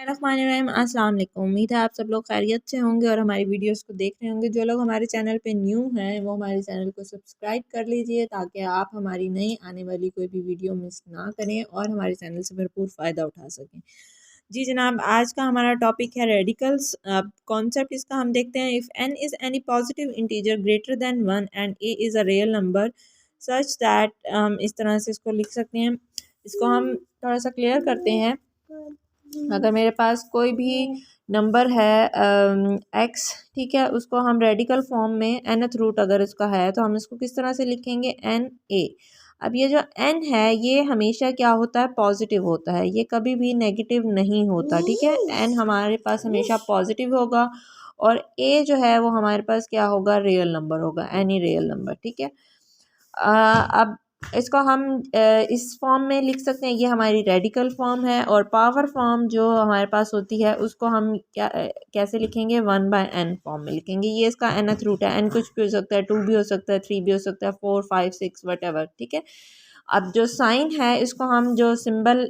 बिस्मिल्लाहिर्रहमानिर्रहीम। अस्सलाम वालेकुम। उम्मीद है आप सब लोग खैरियत से होंगे और हमारी वीडियोस को देख रहे होंगे। जो लोग हमारे चैनल पे न्यू हैं वो हमारे चैनल को सब्सक्राइब कर लीजिए ताकि आप हमारी नई आने वाली कोई भी वीडियो मिस ना करें और हमारे चैनल से भरपूर फ़ायदा उठा सकें। जी जनाब, आज का हमारा टॉपिक है रेडिकल्स। कॉन्सेप्ट इसका हम देखते हैं। If n is any positive integer greater than 1 and a is a real number such that, हम इस तरह से इसको लिख सकते हैं। इसको हम थोड़ा सा क्लियर करते हैं। अगर मेरे पास कोई भी नंबर है एक्स, ठीक है, उसको हम रेडिकल फॉर्म में nth रूट अगर इसका है तो हम इसको किस तरह से लिखेंगे, एन ए। अब ये जो n है ये हमेशा क्या होता है, पॉजिटिव होता है, ये कभी भी नेगेटिव नहीं होता। ठीक है, n हमारे पास हमेशा पॉजिटिव होगा और a जो है वो हमारे पास क्या होगा, रियल नंबर होगा, एनी रियल नंबर। ठीक है, अब इसको हम इस फॉर्म में लिख सकते हैं। ये हमारी रेडिकल फॉर्म है और पावर फॉर्म जो हमारे पास होती है उसको हम कैसे लिखेंगे, 1/n फॉर्म में लिखेंगे। ये इसका nth रूट है। n कुछ भी हो सकता है, 2 भी हो सकता है, 3 भी हो सकता है, 4 5 6 वट। ठीक है, अब जो साइन है इसको हम, जो सिंबल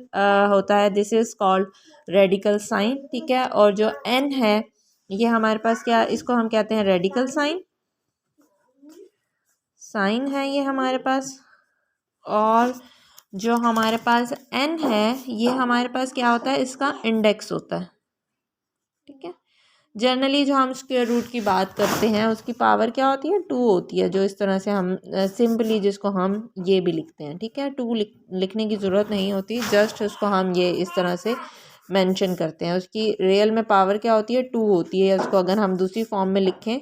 होता है, this is called radical sign. ठीक है, और जो n है ये हमारे पास क्या, इसको हम कहते हैं रेडिकल साइन। साइन है ये हमारे पास, और जो हमारे पास n है ये हमारे पास क्या होता है, इसका इंडेक्स होता है। ठीक है, जनरली जो हम स्क्वायर रूट की बात करते हैं उसकी पावर क्या होती है, 2 होती है, जो इस तरह से हम सिंपली जिसको हम ये भी लिखते हैं। ठीक है, 2 लिखने की ज़रूरत नहीं होती, जस्ट उसको हम ये इस तरह से मेंशन करते हैं। उसकी रियल में पावर क्या होती है, 2 होती है। उसको अगर हम दूसरी फॉर्म में लिखें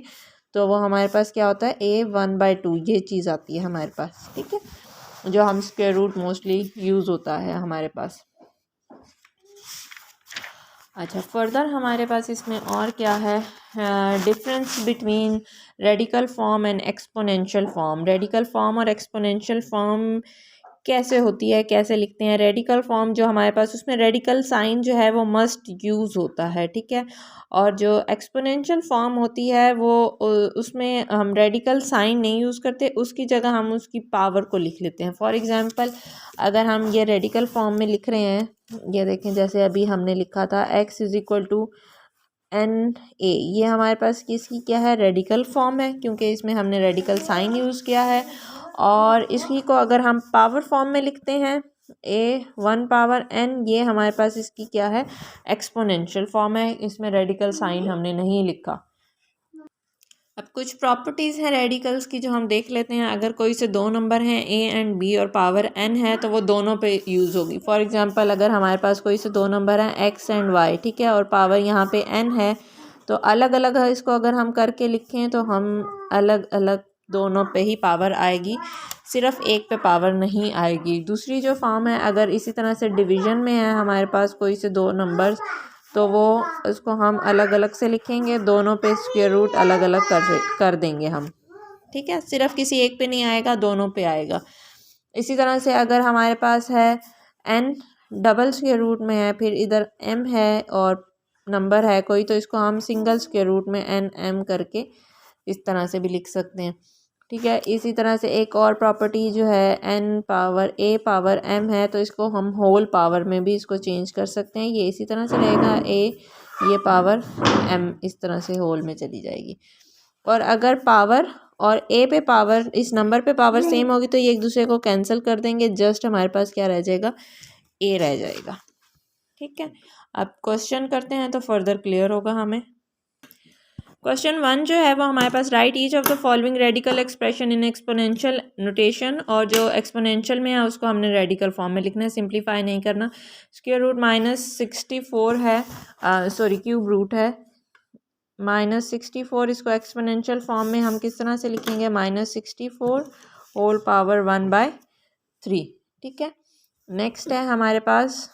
तो वो हमारे पास क्या होता है, a1/2, ये चीज़ आती है हमारे पास। ठीक है, जो हम स्क्वायर रूट मोस्टली यूज़ होता है हमारे पास। अच्छा, फर्दर हमारे पास इसमें और क्या है, difference between radical form and exponential form. Radical form और एक्सपोनेंशियल फॉर्म कैसे होती है, कैसे लिखते हैं। रेडिकल फॉर्म जो हमारे पास, उसमें रेडिकल साइन जो है वो मस्ट यूज़ होता है। ठीक है, और जो एक्सपोनेंशियल फॉर्म होती है वो उसमें हम रेडिकल साइन नहीं यूज़ करते, उसकी जगह हम उसकी पावर को लिख लेते हैं। फॉर एग्जांपल, अगर हम ये रेडिकल फॉर्म में लिख रहे हैं, ये देखें, जैसे अभी हमने लिखा था x = n a, ये हमारे पास किसकी क्या है, रेडिकल फॉर्म है, क्योंकि इसमें हमने रेडिकल साइन यूज़ किया है। और इसी को अगर हम पावर फॉर्म में लिखते हैं, a1/n, ये हमारे पास इसकी क्या है, एक्सपोनेंशियल फॉर्म है, इसमें रेडिकल साइन हमने नहीं लिखा। अब कुछ प्रॉपर्टीज़ हैं रेडिकल्स की जो हम देख लेते हैं। अगर कोई से दो नंबर हैं a एंड b और पावर n है तो वो दोनों पे यूज़ होगी। फॉर एग्जांपल, अगर हमारे पास कोई से दो नंबर हैं x एंड y, ठीक है, और पावर यहाँ पे n है, तो अलग अलग है, इसको अगर हम करके लिखें तो हम अलग अलग दोनों पे ही पावर आएगी, सिर्फ एक पे पावर नहीं आएगी। दूसरी जो फॉर्म है, अगर इसी तरह से डिवीज़न में है हमारे पास कोई से दो नंबर्स, तो वो इसको हम अलग अलग से लिखेंगे, दोनों पे स्क्वायर रूट अलग अलग कर देंगे हम। ठीक है, सिर्फ किसी एक पे नहीं आएगा, दोनों पे आएगा। इसी तरह से अगर हमारे पास है n डबल स्क्वायर रूट में है, फिर इधर m है और नंबर है कोई, तो इसको हम सिंगल स्क्वायर रूट में n m करके इस तरह से भी लिख सकते हैं। ठीक है, इसी तरह से एक और प्रॉपर्टी जो है, n power a power m है, तो इसको हम होल पावर में भी इसको चेंज कर सकते हैं। ये इसी तरह से रहेगा, a ये पावर m इस तरह से होल में चली जाएगी। और अगर पावर और a पे पावर, इस नंबर पे पावर सेम होगी तो ये एक दूसरे को कैंसिल कर देंगे, जस्ट हमारे पास क्या रह जाएगा, a रह जाएगा। ठीक है, अब क्वेश्चन करते हैं तो फर्दर क्लियर होगा हमें। क्वेश्चन 1 जो है वो हमारे पास, write each of the following radical expression in exponential notation, और जो एक्सपोनेंशियल में है उसको हमने रेडिकल फॉर्म में लिखना है, सिंप्लीफाई नहीं करना। स्क्वायर रूट -64 है, सॉरी क्यूब रूट है -64, इसको एक्सपोनेंशियल फॉर्म में हम किस तरह से लिखेंगे, -64 होल पावर 1/3। ठीक है, नेक्स्ट है हमारे पास,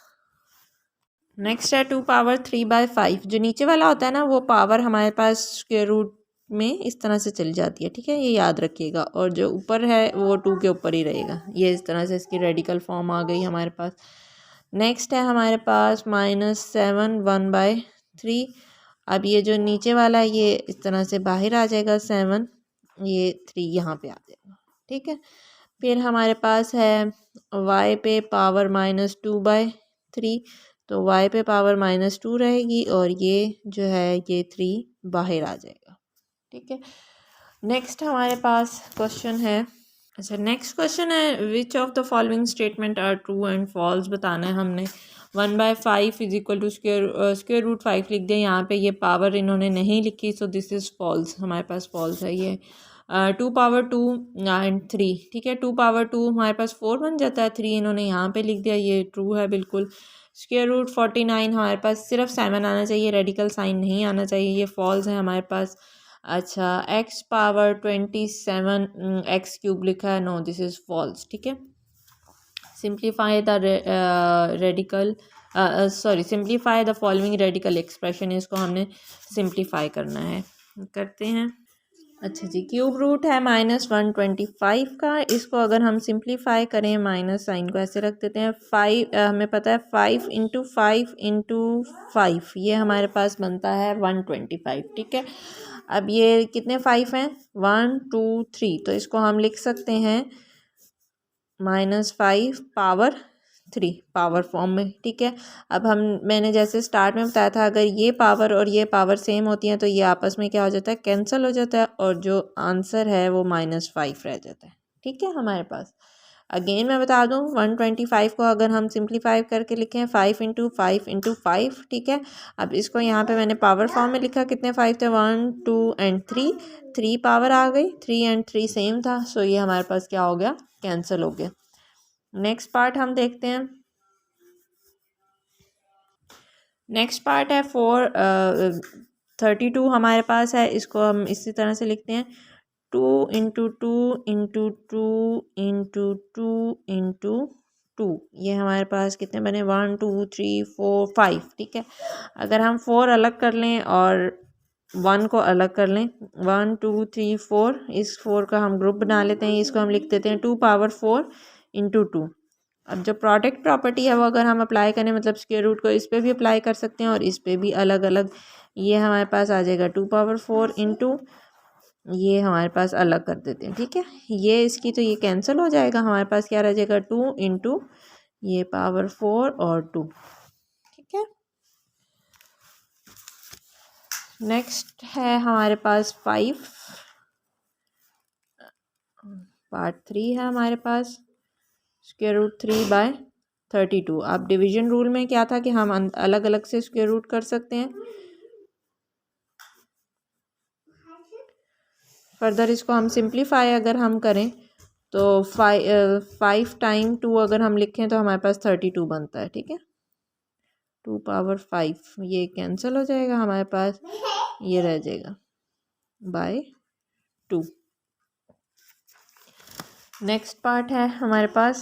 नेक्स्ट है 2^3/5। जो नीचे वाला होता है ना, वो पावर हमारे पास स्क्वायर रूट में इस तरह से चली जाती है। ठीक है, ये याद रखिएगा, और जो ऊपर है वो 2 के ऊपर ही रहेगा। ये इस तरह से इसकी रेडिकल फॉर्म आ गई हमारे पास। नेक्स्ट है हमारे पास -7 1/3। अब ये जो नीचे वाला है ये इस तरह से बाहर आ जाएगा, 7, ये 3 यहाँ पे आ जाएगा। ठीक है, फिर हमारे पास है y पे पावर -2/3, तो y पे पावर -2 रहेगी और ये जो है ये 3 बाहर आ जाएगा। ठीक है, नेक्स्ट हमारे पास क्वेश्चन है। अच्छा, नेक्स्ट क्वेश्चन है which of the following statement are true and false बताना है हमने। 1/5 is equal to square root 5 लिख दिया। यहाँ पे ये पावर इन्होंने नहीं लिखी, सो दिस इज़ फॉल्स, हमारे पास फॉल्स है ये। 2 पावर 2 एंड 3, ठीक है, 2 पावर 2 हमारे पास 4 बन जाता है, 3 इन्होंने यहाँ पे लिख दिया, ये ट्रू है बिल्कुल। स्क्वेयर रूट 49 हमारे पास सिर्फ 7 आना चाहिए, रेडिकल साइन नहीं आना चाहिए, ये फॉल्स है हमारे पास। अच्छा, x⁻27 x³ लिखा है, नो दिस इज़ फॉल्स। ठीक है, simplify the radical simplify the following radical expression, इसको हमने सिंप्लीफाई करना है, करते हैं। अच्छा जी, क्यूब रूट है -125 का, इसको अगर हम सिंप्लीफाई करें माइनस साइन को ऐसे रख देते हैं। 5 हमें पता है 5 × 5 × 5 ये हमारे पास बनता है 125। ठीक है, अब ये कितने 5 हैं, 1 2 3, तो इसको हम लिख सकते हैं -5 पावर 3 पावर फॉर्म में। ठीक है, अब मैंने जैसे स्टार्ट में बताया था, अगर ये पावर और ये पावर सेम होती हैं तो ये आपस में क्या हो जाता है, कैंसिल हो जाता है, और जो आंसर है वो -5 रह जाता है। ठीक है, हमारे पास अगेन मैं बता दूं 125 को अगर हम सिंप्लीफाई करके लिखें 5 × 5 × 5। ठीक है, अब इसको यहाँ पे मैंने पावर फॉर्म में लिखा, कितने 5 थे, 1 2 एंड 3, 3 पावर आ गई, 3 एंड 3 सेम था, सो ये हमारे पास क्या हो गया, कैंसिल हो गया। नेक्स्ट पार्ट हम देखते हैं। नेक्स्ट पार्ट है 32 हमारे पास है, इसको हम इसी तरह से लिखते हैं 2 × 2 × 2 × 2 × 2, ये हमारे पास कितने बने, 1 2 3 4 5। ठीक है, अगर हम 4 अलग कर लें और 1 को अलग कर लें, 1 2 3 4, इस 4 का हम ग्रुप बना लेते हैं, इसको हम लिख देते हैं 2 पावर 4 × 2। अब जो प्रोडक्ट प्रॉपर्टी है वो अगर हम अप्लाई करें, मतलब स्क्वायर रूट को इस पे भी अप्लाई कर सकते हैं और इस पे भी अलग अलग, ये हमारे पास आ जाएगा 2 पावर 4 × ये हमारे पास अलग कर देते हैं। ठीक है, ये इसकी तो ये कैंसिल हो जाएगा, हमारे पास क्या रह जाएगा 2 × ये पावर 4 और 2। ठीक है, नेक्स्ट है हमारे पास 5 पार्ट 3 है हमारे पास, स्क्वायर रूट 3/32। अब डिवीजन रूल में क्या था कि हम अलग अलग से स्क्वायर रूट कर सकते हैं। फर्दर इसको हम सिंप्लीफाई अगर हम करें तो 5 × 2 अगर हम लिखें तो हमारे पास 32 बनता है। ठीक है, 2 पावर 5 ये कैंसिल हो जाएगा, हमारे पास ये रह जाएगा /2। नेक्स्ट पार्ट है हमारे पास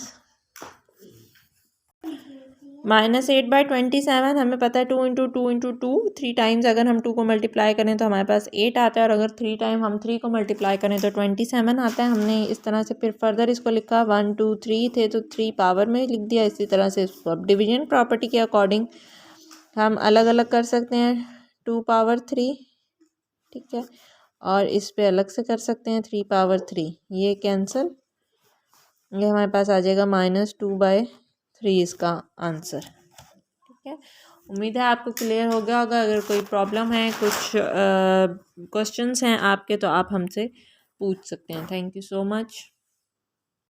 -8/27। हमें पता है 2 × 2 × 2 3 टाइम्स अगर हम 2 को मल्टीप्लाई करें तो हमारे पास 8 आता है, और अगर 3 टाइम हम 3 को मल्टीप्लाई करें तो 27 आता है। हमने इस तरह से फिर फर्दर इसको लिखा, 1 2 3 थे तो 3 पावर में लिख दिया, इसी तरह से इसको अब डिवीजन प्रॉपर्टी के अकॉर्डिंग हम अलग अलग कर सकते हैं। 2 पावर 3, ठीक है, और इस पे अलग से कर सकते हैं 3 पावर 3, ये कैंसिल, ये हमारे पास आ जाएगा -2/3 इसका आंसर। ठीक है, उम्मीद है आपको क्लियर हो गया होगा। अगर कोई प्रॉब्लम है, कुछ क्वेश्चंस हैं आपके, तो आप हमसे पूछ सकते हैं। Thank you so much.